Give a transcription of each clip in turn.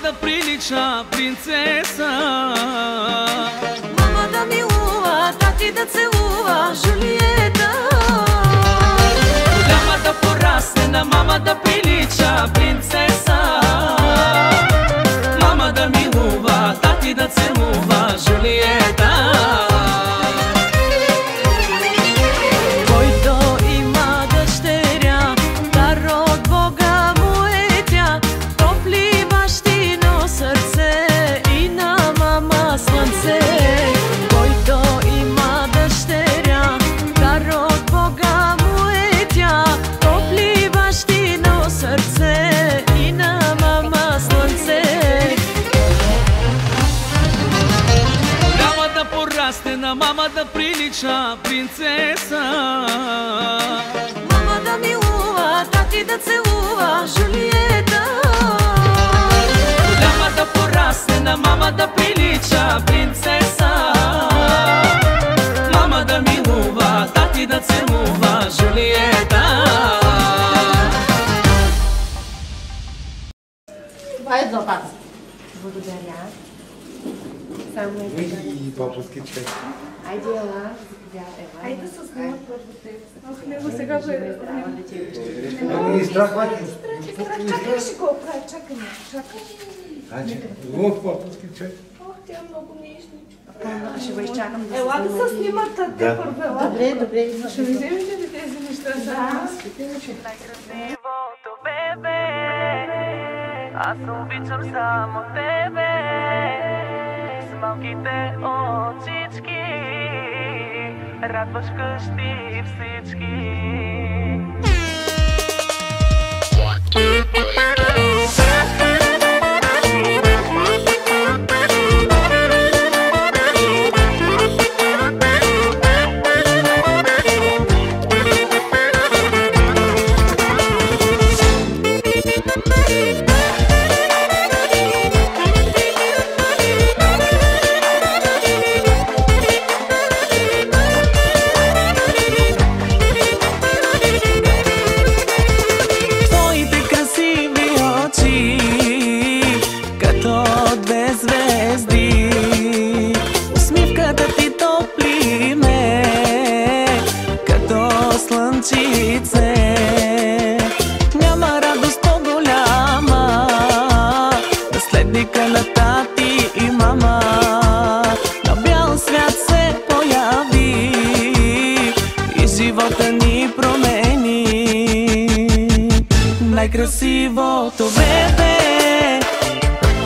да прилича принцеса. Мама да милува, тати да целува, Жулиета. Голяма да порасне, на мама да прилича принцеса. Мама да милува, тати да целува, Жулиета. На мама да прилича принцеса. Мама да милува, тати да целува, Жулиета. Голяма да порасне, на мама да прилича принцеса. Мама да милува, тати да целува, Жулиета. Това е за вас. Благодаря. Само е така. И папаски чай. Айде, ела. Айде с него първо те. Ох, него сега го е. И страх, мати. Чакай, ще го оправя. Чакай, чакай. Лъв папаски чай. Ох, тя е много нежничка. Ще го изчакам да се Ела да се снимат, те първо, ела. Добре. Ще ви вземете ли тези неща за нас? Най-красивото бебе, аз обичам само тебе. С малките очички радваш къщи всички. Няма радост по-голяма, наследника на тати и мама. На бял свят се появи и живота ни промени. Най-красивото бебе,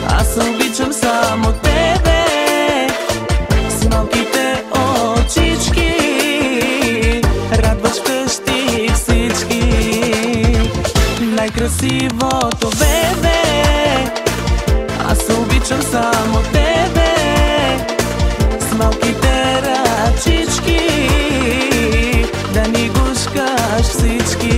аз обичам само тебе. С малките очички радваш къщи всички. Най-красивото бебе, аз обичам само тебе. С малките ръчички да ни гушкаш всички.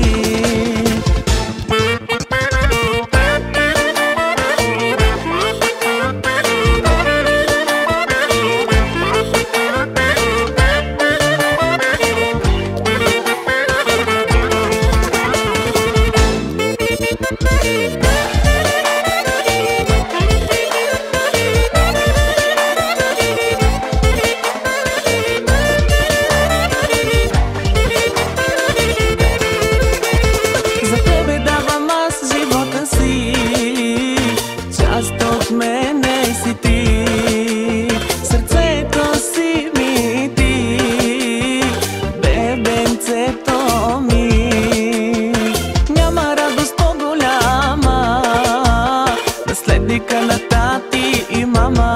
На тати и мама,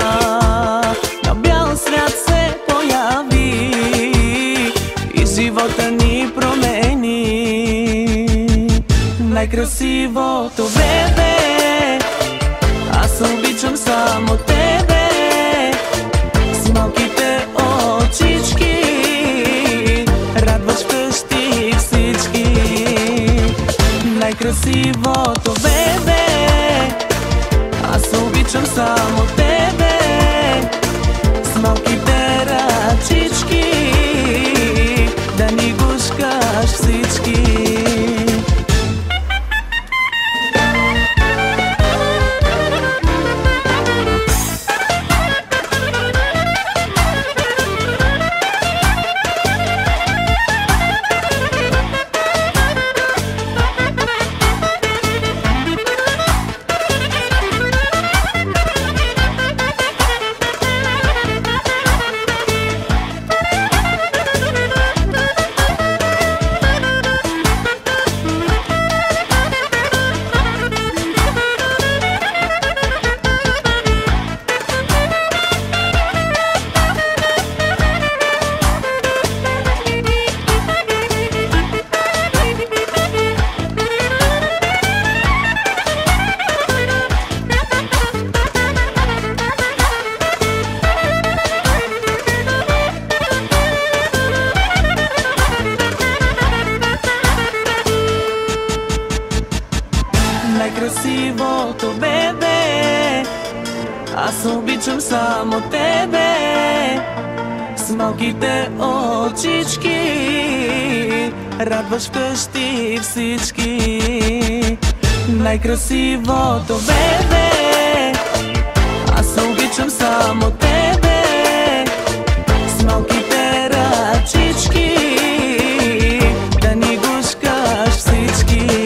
на бял свят се появи и живота ни промени. Най-красивото бебе, аз обичам само тебе. С малките очички радваш къщи всички. Най-красивото бебе, аз обичам само тебе. С малките ръчички да ни гушкаш всички. Аз обичам само тебе с малките очички, радваш вкъщи всички. Най-красивото бебе, аз обичам само тебе с малките ръчички, да ни гушкаш всички.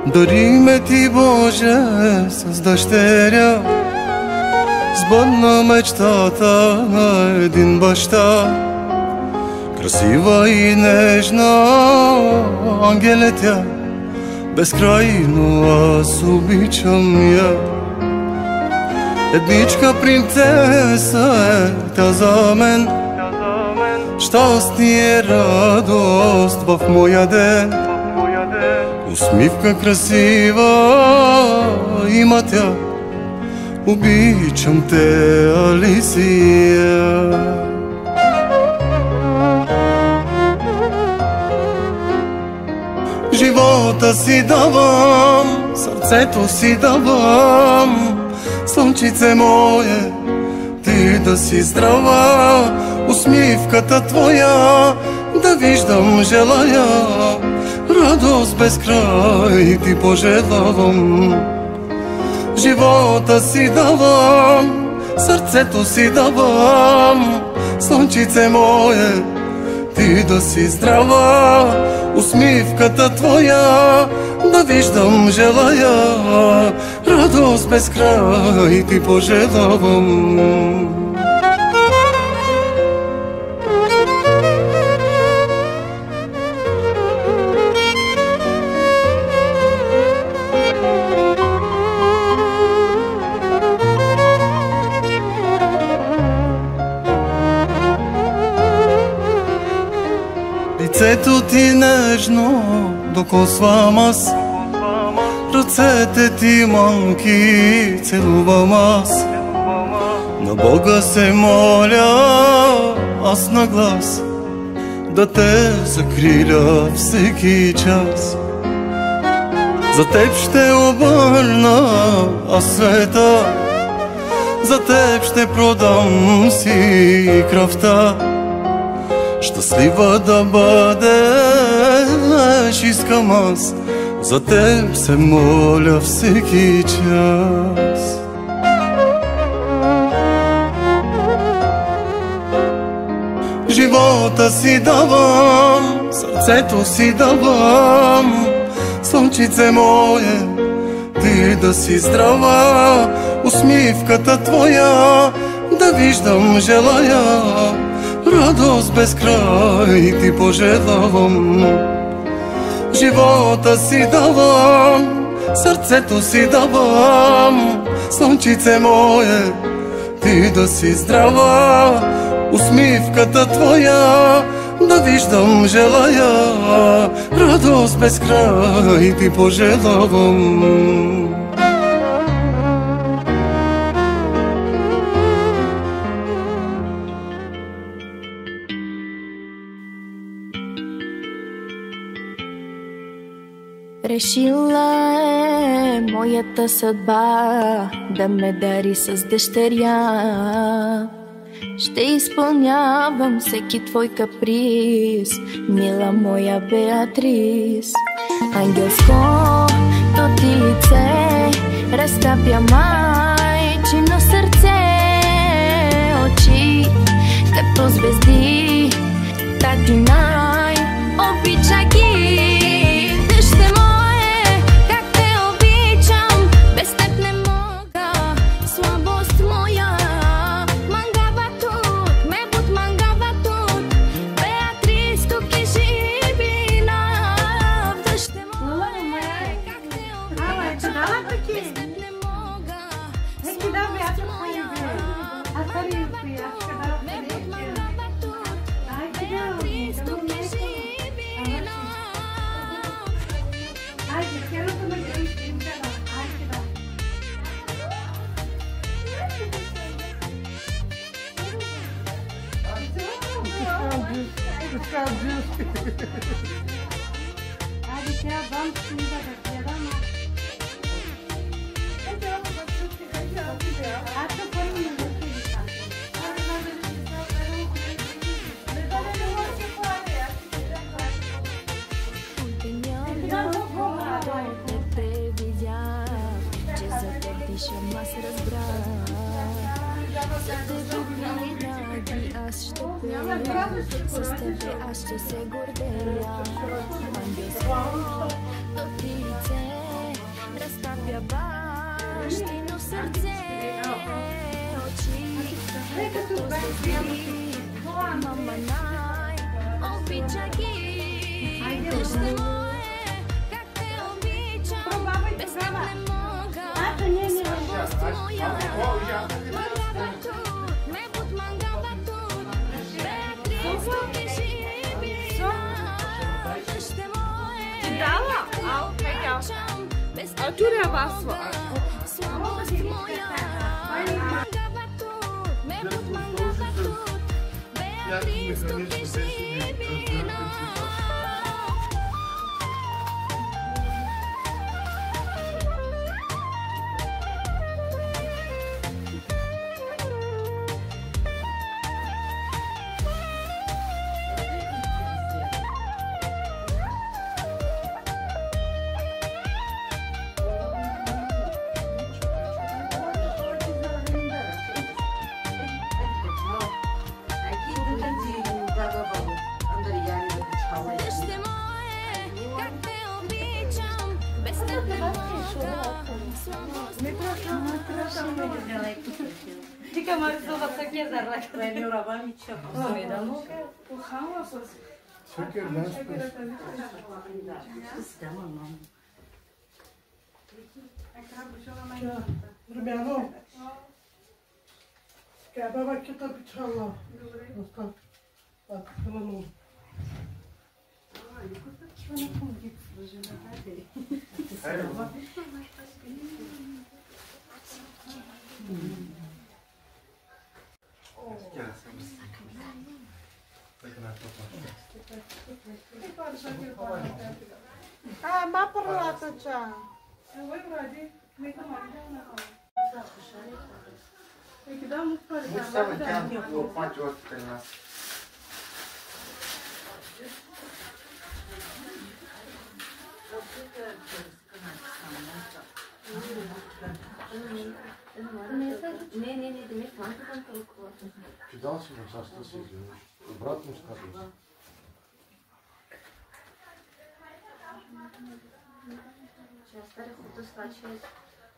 Дари ме ти, Боже, с дъщеря, сбъдна мечтата на един баща. Красива и нежна, ангел е тя, безкрайно аз обичам я. Едничка принцеса е тя за мен, щастие, радост в моя ден. Усмивка красива има тя, обичам те, Алисия. Живота си давам, сърцето си давам, слънчице мое, ти да си здрава. Усмивката твоя да виждам желая, радост без край ти пожелавам. Живота си давам, сърцето си давам, слънчице мое, ти да си здрава. Усмивката твоя да виждам желая, радост без край ти пожелавам. Лицето ти нежно докосвам аз, ръцете ти малки целувам аз. На Бога се моля аз на глас, да те закриля всеки час. За теб ще обърна аз света, за теб ще продам си кръвта. Щастлива да бъдеш искам аз, за теб се моля всеки час. Живота си давам, сърцето си давам, слънчице мое, ти да си здрава. Усмивката твоя да виждам желая, радост без край ти пожелавам. Живота си давам, сърцето си давам, слънчице мое, ти да си здрава. Усмивката твоя да виждам желая, радост без край ти пожелавам. Решила е моята съдба да ме дари с дъщеря. Ще изпълнявам всеки твой каприз, мила моя Беатрис. Ангелското ти лице разтапя майчино сърце. Очи като звезди, тати най-обича ги. Ai, que delícia! Hadi ya ben şimdi de yaramam. Hatta paramı Еще нас разбрать, за тебе винаги аз ще пея, с тебе аз ще се гордея. Ангелско лице разтапя бащино сърце, очи като звезди, мама най-обича ги. Дъще мое, как те обичам, без теб не мога. Слабост моя, мангава тут, ме под мангава тут, Беатриско кажи бина. Дъще мое, как те обичам, без теб не мога. Слабост моя, мангава тут, ме под мангава тут, Беатриско кажи бина. Тика Марисова съке зарак. Преми раба ми чака. Шекер, да, Ребята, баба кита пичала. Добре. Так, хвилину. Ма парлата ча. Става тя лопати още при нас. Не, да ми фанта там толкова. Ти дал си на частта си, извиниш. Обратно сказвам. Че аз старих от да скача.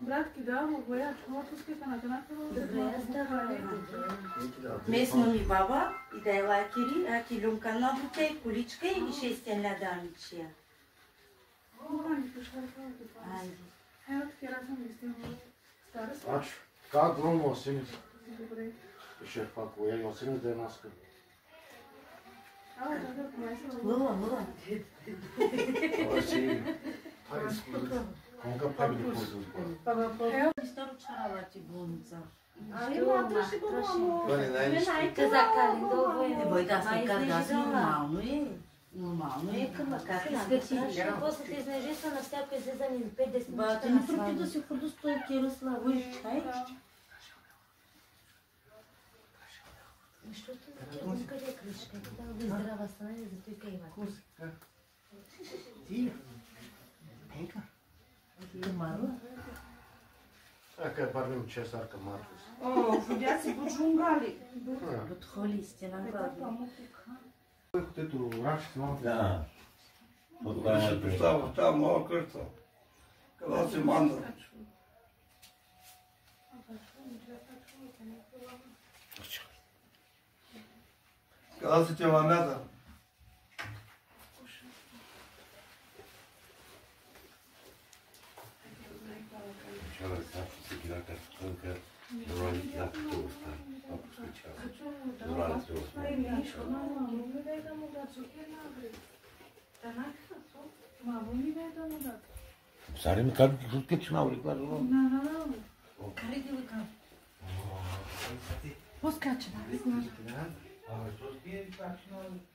Братки, да, моя отпуската на каната. Добре, аз давай. Месно ми баба и да е лакери, а ти люмка на бутей, количка и 6 ля дамичия. Айде. Ето така съм истина. Стара съм. Ач, как громно осенец? Добре. Ще пако, я и осенец да е наска. Да, помайся. Лула. Оси. Тай скуда. Конка прави да ползва. Старо чаралати болница. Ай, мата ще го мамо. Това не най-нищо. Казака ли долу е? Бой, да, нормално е. Нормално е, къма как Скачи, после те изнежества на всяко излизане за 5-10 Ба, ти не пропи да си ходи с той Кирослав, и чай. Защото ти къде е кришка? Да ви здрава стане, за той кайва. Ти? Пенка? Ти Марла? Ака барнем чесарка Маркус. О, видя си по джунгали. От холи стена глади. Ето, рашите малко. Да. Ще представя в тази моя къща. Къде си манда. Къде си те ламята? Вчера Сашо се гирака с тънка, дорали някакво остане. Ако скачава. Дорали се остане. Сари ми кажу, че скачи на улица. Кари ги викам. Поскача. Абе, що скачи на улица?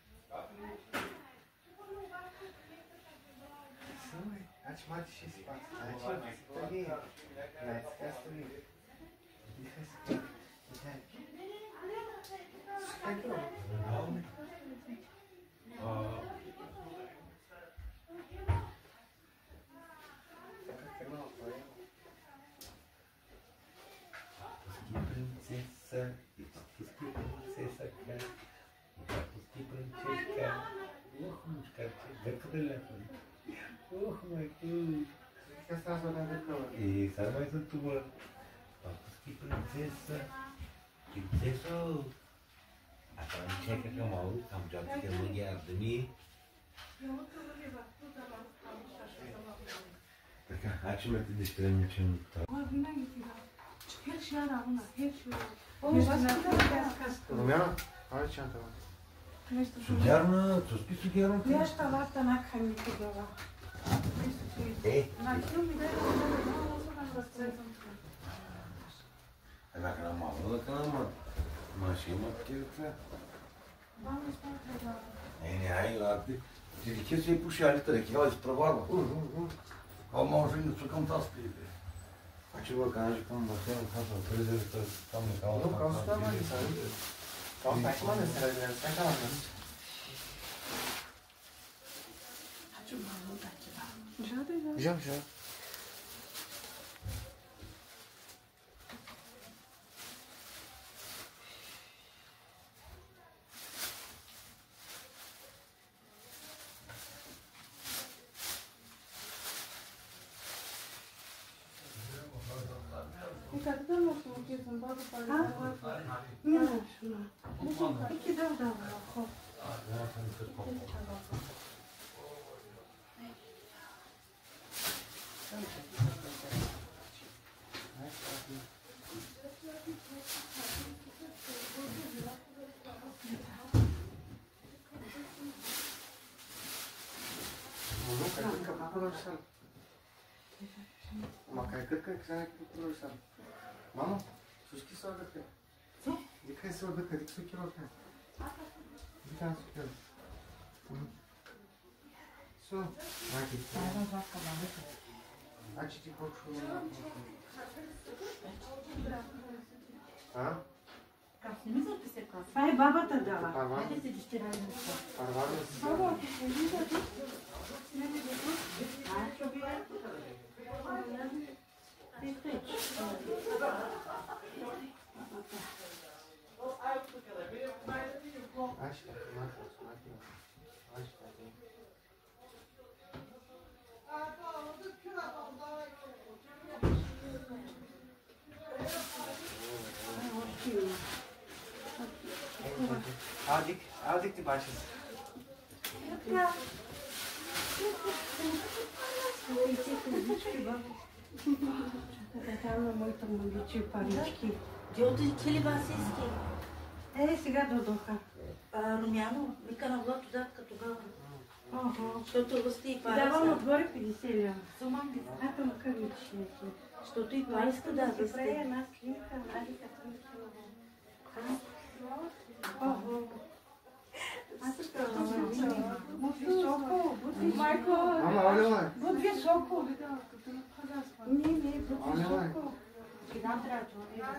Ați mai și spațiu. Aici stărie. N-ați ca stărie. Принцесса, принцесса, пусти принцесска. Ох, мушка, закрыла. Ох, мой куй. И сама это туба. Пусти принцесса. Принцесса. А там чека камау, там джатки луги ардами. Така, ачим это диштеремичен. Her şey ara buna, her şey. Румяна? Ай, чанта. Судярна, цуски судярна. Нещо лапта на камите глава. На филми да Една kana мама, да kana ма. Машина кирка. Не, ай, ладно. Ти ке се пушали тъй, ке али справарва. А може и да към таз пиде. А че го кажеш към басейн, казва, презерта, там не казва. Ну, казва, това не са. Това така не се разгледа, така не. Жал. Никогда не смогу бабу полюбить. Не нужно. Iki da da. Макай кърка, къде продължава? Мамо, слушки са отдъхте. Дикай се отдъхте, дик са килоте. Дикай се килоте. Со, майки. А че ти почва на... А? Как не мисля, че се казва? Това е бабата дала. Парвана? Хайде се дъщеря и неща. Парвана си. Баба, вижда ти? Aldık ti başız. Там на моите моличи парички. Ти отидете ли Василски? Сега додоха. Румяно, вика на Влад дадка тогава. Защото расте и Давам отгоре 50 лева. Сумам ги. Ето на кавички. Защото и това иска да Добре, расте. една снимка, Алика снимка. Аз буд високо, майко. Мама, оле, Буд високо. Не, буд оле. високо. Сега трябва да